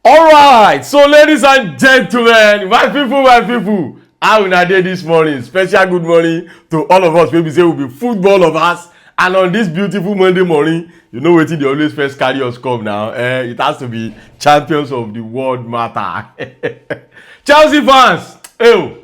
Alright, so ladies and gentlemen, my people, how una dey this morning? Special good morning to all of us. Maybe say we be football of us, and on this beautiful Monday morning, you know wetin dey always first carry us come now. It has to be champions of the world matter. Chelsea fans,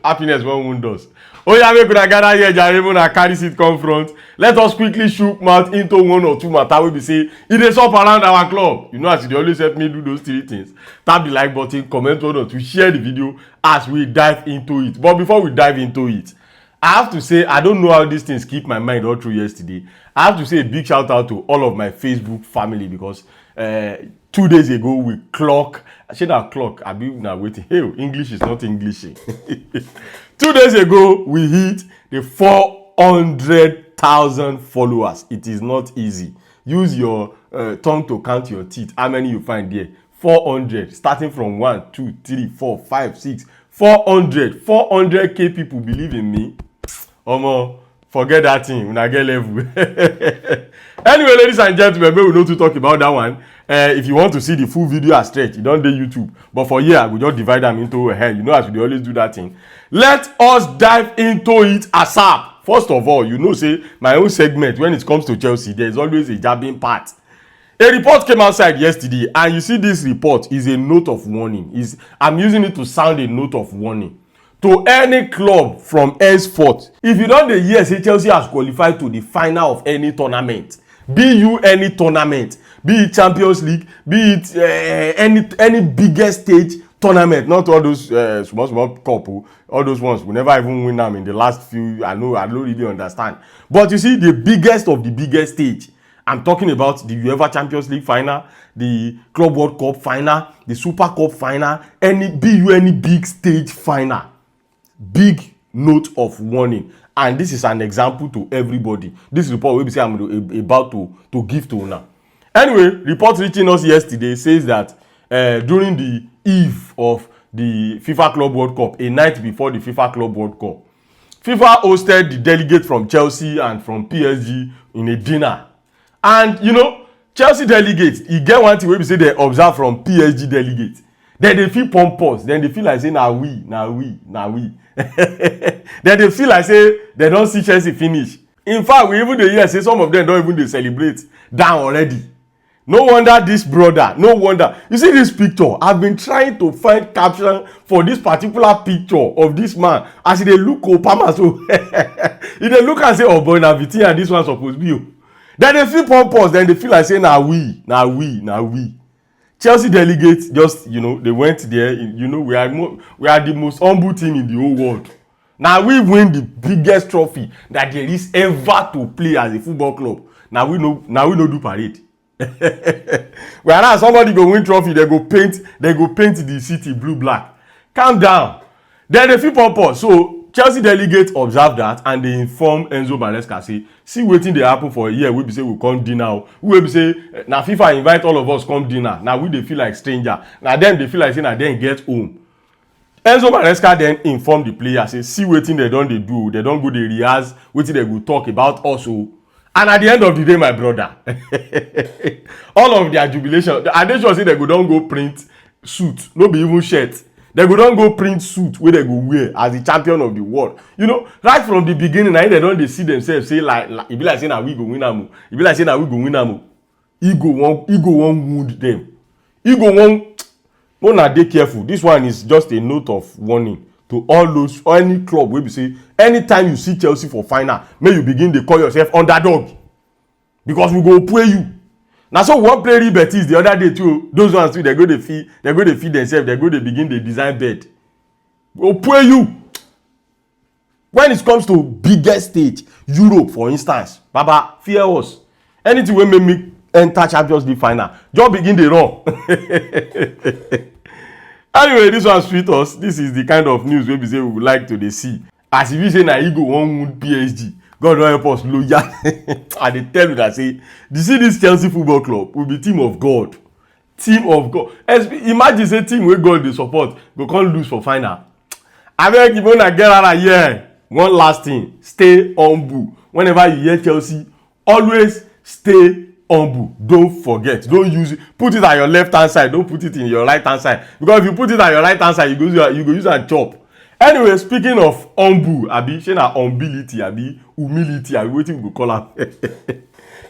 happiness won't wound us. Oya make una gather here jare make una carry seat come front. Let us quickly shook mouth into one or two matter wey be say e dey sup around our club. You know as e dey always help me do those three things. Tap the like button, comment one or two, share the video as we dive into it. But before we dive into it, I have to say I don't know how these things keep my mind all through yesterday. I have to say a big shout out to all of my Facebook family because 2 days ago we clock. I said that clock. I be now waiting. Hey, English is not English. 2 days ago we hit the 400,000 followers. It is not easy. Use your tongue to count your teeth. How many you find there? 400. Starting from 1, 2, 3, 4, 5, 6, 400. 400k people believe in me. Omo, forget that thing. When I get level. Anyway, ladies and gentlemen, we know to talk about that one. If you want to see the full video as stretch, you don't do YouTube. But for here, we just divide them into a head. You know as we always do that thing. Let us dive into it ASAP. First of all, you know, say my own segment when it comes to Chelsea, there is always a jabbing part. A report came outside yesterday, and you see this report is a note of warning. I'm using it to sound a note of warning to any club from henceforth. If you don't hear say Chelsea has qualified to the final of any tournament, be you any tournament, be it Champions League, be it any biggest stage tournament, not all those small couple, all those ones we never even win them in the last few. I don't really understand. But you see the biggest of the biggest stage. I'm talking about the UEFA Champions League final, the Club World Cup final, the Super Cup final, any big stage final. Big note of warning. And this is an example to everybody. This report will be say I'm about to give to now. Anyway, report reaching us yesterday says that during the eve of the FIFA Club World Cup, a night before the FIFA Club World Cup, FIFA hosted the delegate from Chelsea and from PSG in a dinner. And you know, Chelsea delegates, you get one thing wey be say they observe from PSG delegates. Then they feel pompous. Then they feel like say na we. Then they feel like say they don't see Chelsea finish. In fact, we even dey hear say some of them don't even dey celebrate down already. No wonder this brother, no wonder. You see this picture, I've been trying to find caption for this particular picture of this man as they look Opama so. If they look and say, oh boy, na Vitinha, this one supposed to be you. Then they feel pompous, then they feel like saying, na we. Chelsea delegates just, you know, they went there. You know, we are the most humble team in the whole world. Now we win the biggest trophy that there is ever to play as a football club. Now we no do parade. Whereas somebody go win trophy, they go paint the city blue black. Calm down. Then they feel pompous. So Chelsea delegates observe that and they inform Enzo Maresca say, see wetin dey happen for a year. We be say we come dinner. We be say na FIFA invite all of us come dinner. Now we dey feel like stranger. Now them they feel like say na them get home. Enzo Maresca then inform the player say, see wetin they don dey do. They don go dey rehearse wetin they go talk about also. And at the end of the day, my brother, all of their jubilation, I dey sure say they go don go print suit, no be even shirt. They go don go print suit wey they go wear as the champion of the world. You know, right from the beginning, they don dey see themselves say like e be like say na we go win am. E be like say na we go win am. Ego wan wound them. Ego wan. Una dey careful. This one is just a note of warning to all those or any club wey be say anytime you see Chelsea for final, may you begin dey call yourself underdog because we go pay you. Now so one play Real Betis the other day too. Those ones too, they go to feed themselves. They go to begin the design bed. We'll pay you. When it comes to biggest stage, Europe for instance, Baba, fear us. Anything will make me enter Champions League final, just begin the run. Anyway, this one sweet us. This is the kind of news we say we would like to see. As if you say na ego one wound PSG. God don help us loyal. And they tell you that say, you see this Chelsea football club will be team of God. Team of God. Imagine say team wey God dey support go come lose for final. Abeg if una get out of here. One last thing, stay humble. Whenever you hear Chelsea, always stay humble. Don't forget. Don't use it. Put it at your left hand side. Don't put it in your right hand side. Because if you put it at your right hand side, you go use and chop. Anyway, speaking of humble, abi, shey na humility, abi, humility, abi, wetin we go call am.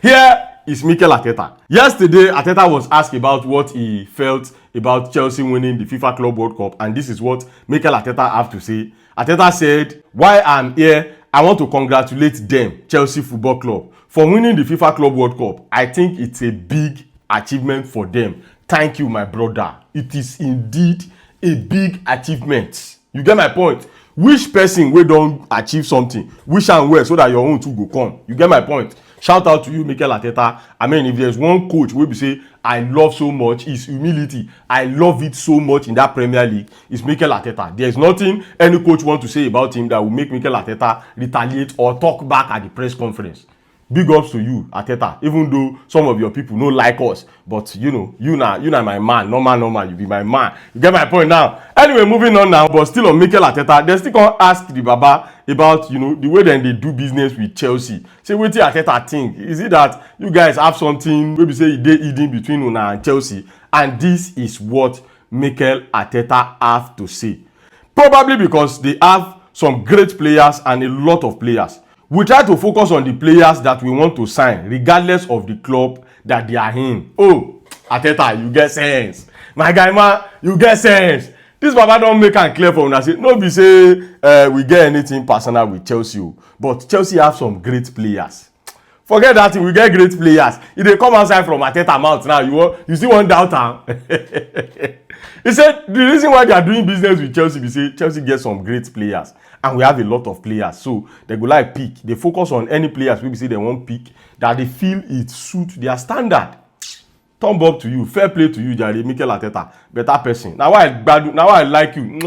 Here is Mikel Arteta. Yesterday, Arteta was asked about what he felt about Chelsea winning the FIFA Club World Cup, and this is what Mikel Arteta have to say. Arteta said, "While I'm here, I want to congratulate them, Chelsea Football Club, for winning the FIFA Club World Cup. I think it's a big achievement for them. Thank you, my brother. It is indeed a big achievement." You get my point? Which person wey don achieve something, wish am well so that your own too go come. You get my point? Shout out to you, Mikel Arteta. I mean, if there's one coach wey be say I love so much, is humility. I love it so much in that Premier League. It's Mikel Arteta. There's nothing any coach want to say about him that will make Mikel Arteta retaliate or talk back at the press conference. Big ups to you, Arteta. Even though some of your people no like us, but you know, you na my man. Normal, you be my man. You get my point now. Anyway, moving on now, but still on Mikel Arteta, they still can't ask the Baba about, you know, the way then they do business with Chelsea. Say, what did Arteta think? Is it that you guys have something, maybe say they eating between Una and Chelsea? And this is what Mikel Arteta have to say. Probably because they have some great players and a lot of players. We try to focus on the players that we want to sign, regardless of the club that they are in. Oh, Arteta, you get sense. My guy, man, you get sense. This Baba don't make am clear for una say, no be say we get anything personal with Chelsea, but Chelsea have some great players. Forget that thing, we get great players. If they come outside from Arteta mouth now, you still want doubt am. He said the reason why they are doing business with Chelsea be say Chelsea get some great players. And we have a lot of players, so they go like pick. They focus on any players we say they want pick that they feel it suit their standard. Thumb up to you, fair play to you, Jare Mikel Arteta, better person. Now I like you.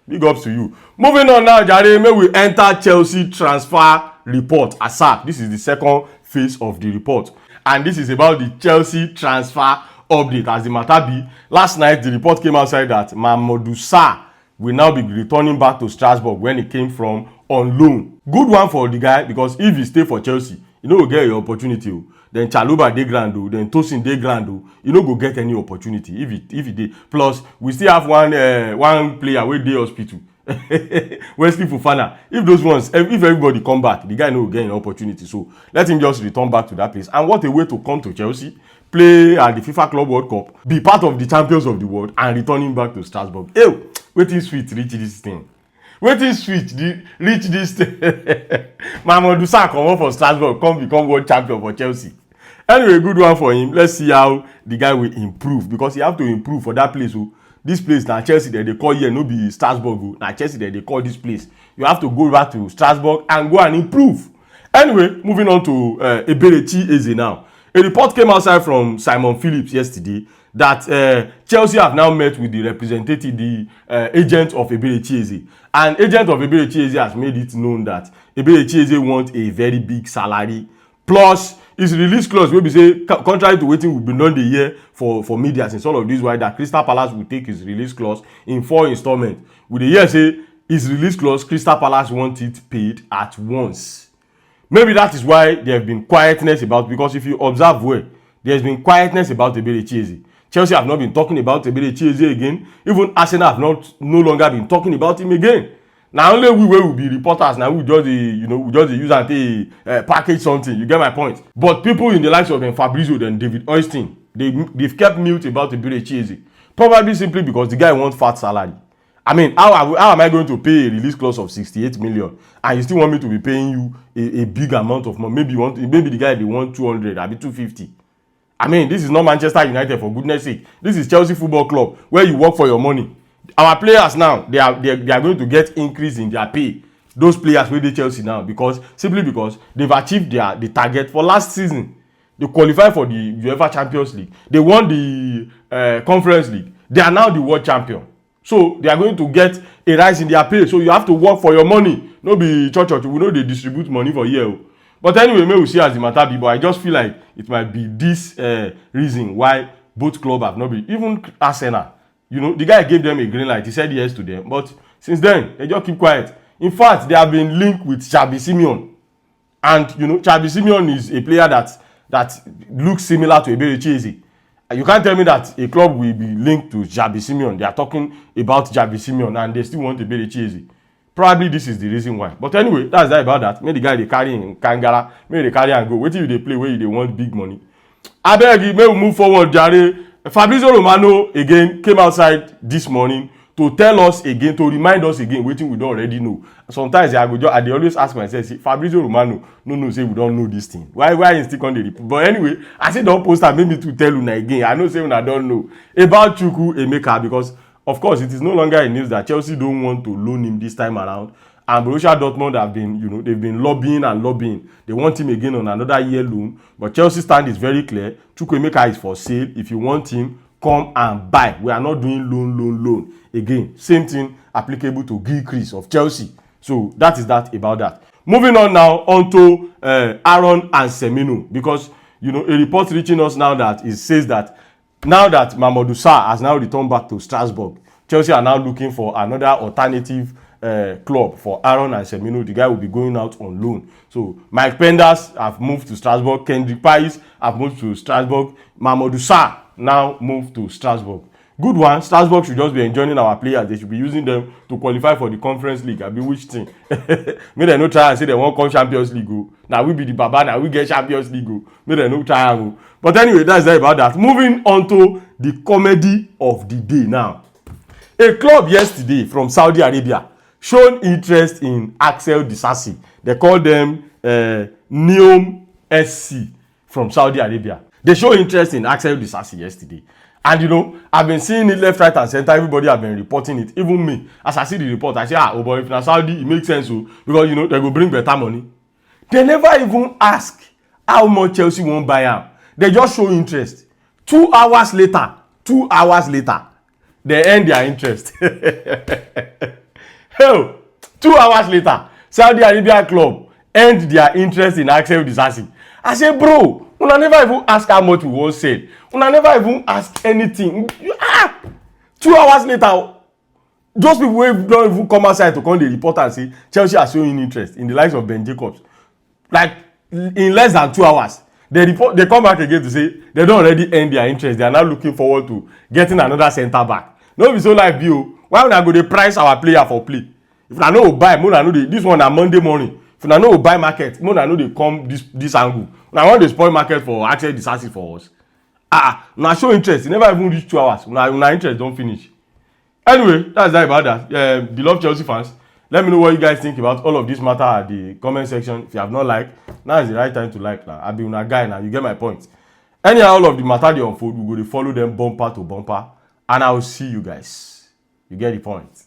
Big ups to you. Moving on now, Jare, may we enter Chelsea transfer report ASAP. This is the second phase of the report, and this is about the Chelsea transfer update. As the matter be, last night the report came outside that Mamadou Sarr will now be returning back to Strasbourg when he came from on loan. Good one for the guy, because if he stay for Chelsea, you know, go get your opportunity. Then Chaluba dey grand, then Tosin dey grand, you know, go get any opportunity if he dey. Plus, we still have one player wey dey hospital. Wesley Fofana. If those ones, if everybody come back, the guy no go get an opportunity. So let him just return back to that place. And what a way to come to Chelsea, play at the FIFA Club World Cup, be part of the champions of the world, and returning back to Strasbourg. Ew. Wetin sweet reach this thing. Wetin sweet reach this thing. Mamadou Sarr comot for Strasbourg, come become world champion for Chelsea. Anyway, good one for him. Let's see how the guy will improve, because he have to improve for that place. So this place na Chelsea that they call here, no be Strasbourg. Na Chelsea that they call this place. You have to go back to Strasbourg and go and improve. Anyway, moving on to Eberechi Eze now. A report came outside from Simon Phillips yesterday that Chelsea have now met with the representative, the agent of Eberechi Eze. And agent of Eberechi Eze has made it known that Eberechi Eze wants a very big salary. Plus, his release clause wey be say, contrary to wetin we been done the year for media since all of this, why that Crystal Palace will take his release clause in 4 installments. With the year say his release clause, Crystal Palace want it paid at once. Maybe that is why there have been quietness about, because if you observe well, there has been quietness about Eberechi Eze. Chelsea have not been talking about Eberechi Eze again. Even Arsenal have no longer been talking about him again. Now only we will be reporters. Now we just use and package something. You get my point. But people in the likes of Fabrizio and David Oyston, they've kept mute about Eberechi Eze. Probably simply because the guy wants fat salary. I mean, how am I going to pay a release clause of 68 million and you still want me to be paying you a big amount of money? Maybe the guy they want 200, I'll be 250. I mean, this is not Manchester United, for goodness sake. This is Chelsea Football Club, where you work for your money. Our players now, they are going to get increase in their pay. Those players with the Chelsea now, simply because they've achieved the target for last season. They qualified for the UEFA Champions League. They won the Conference League. They are now the world champion. So they are going to get a rise in their pay. So you have to work for your money. No be church. We know they distribute money for year. But anyway, maybe we'll see as the matter be. But I just feel like it might be this reason why both clubs have not been. Even Arsenal, you know, the guy gave them a green light. He said yes to them. But since then, they just keep quiet. In fact, they have been linked with Xabi Simons. And, you know, Xabi Simons is a player that that looks similar to Eberechi. You can't tell me that a club will be linked to Xabi Simon. They are talking about Xabi Simon and they still want Eberechi. Probably this is the reason why. But anyway, that's that about that. Make the guy they carry in Kangara, make they carry and go. Wait till they play where they want big money. I beg you, may we move forward, Jare. Fabrizio Romano again came outside this morning to tell us again, to remind us again, wetin we don already know. Sometimes I dey always ask myself, say Fabrizio Romano no say we don know this thing. Why he still come dey repeat? But anyway, I say don post am, make me to tell una again. I know say una don know about Chukwu Emeka, because of course it is no longer a news that Chelsea don't want to loan him this time around. And Borussia Dortmund have been, they've been lobbying and lobbying. They want him again on another year loan. But Chelsea stand is very clear. Chukwu Emeka is for sale. If you want him, come and buy. We are not doing loan. Again, same thing applicable to Gilchrist of Chelsea. So that is that about that. Moving on now onto Aaron and Semino, because a report reaching us now that it says that now that Mamadou Sarr has now returned back to Strasbourg, Chelsea are now looking for another alternative club for Aaron and Semino. The guy will be going out on loan. So Mike Penders have moved to Strasbourg. Kendrick Pais have moved to Strasbourg. Mamadou Sarr now moved to Strasbourg. Good one. Strasbourg should just be enjoying our players. They should be using them to qualify for the Conference League. I be which thing? May they no try and say they won't come Champions League. Now we be the Baba. Now we get Champions League. May they no try and go. But anyway, that's that about that. Moving on to the comedy of the day now. A club yesterday from Saudi Arabia shown interest in Axel Disasi. They call them Neom SC from Saudi Arabia. They show interest in Axel Disasi yesterday. And I've been seeing it left, right, and center. Everybody have been reporting it. Even me, as I see the report, I say, oh boy, if na Saudi, it makes sense, because they go bring better money. They never even ask how much Chelsea won't buy him. They just show interest. 2 hours later, they end their interest. Hell, 2 hours later, Saudi Arabia club end their interest in Axel Disasi. I say, bro, una never even ask how much we wan sell. Una never even ask anything. 2 hours later, those people wey don even come outside to come dey report and say Chelsea are showing interest in the likes of Ben Jacobs. Like in less than 2 hours, they come back again to say they don already end their interest. They are now looking forward to getting another centre back. No be so like you. Why una go dey price our player for play? If una no buy, una no dey. This one na Monday morning. If una no buy market, una no dey come this angle. Una wan dey spoil market for Axel Disasi for us. Una show interest. E never even reach 2 hours. Una interest don finish. Anyway, that's that about that. Beloved Chelsea fans, let me know what you guys think about all of this matter at the comment section. If you have not liked, now is the right time to like. Now I be una guy now. You get my point. Anyhow, all of the matter they unfold, we go to follow them bumper to bumper, and I will see you guys. You get the point.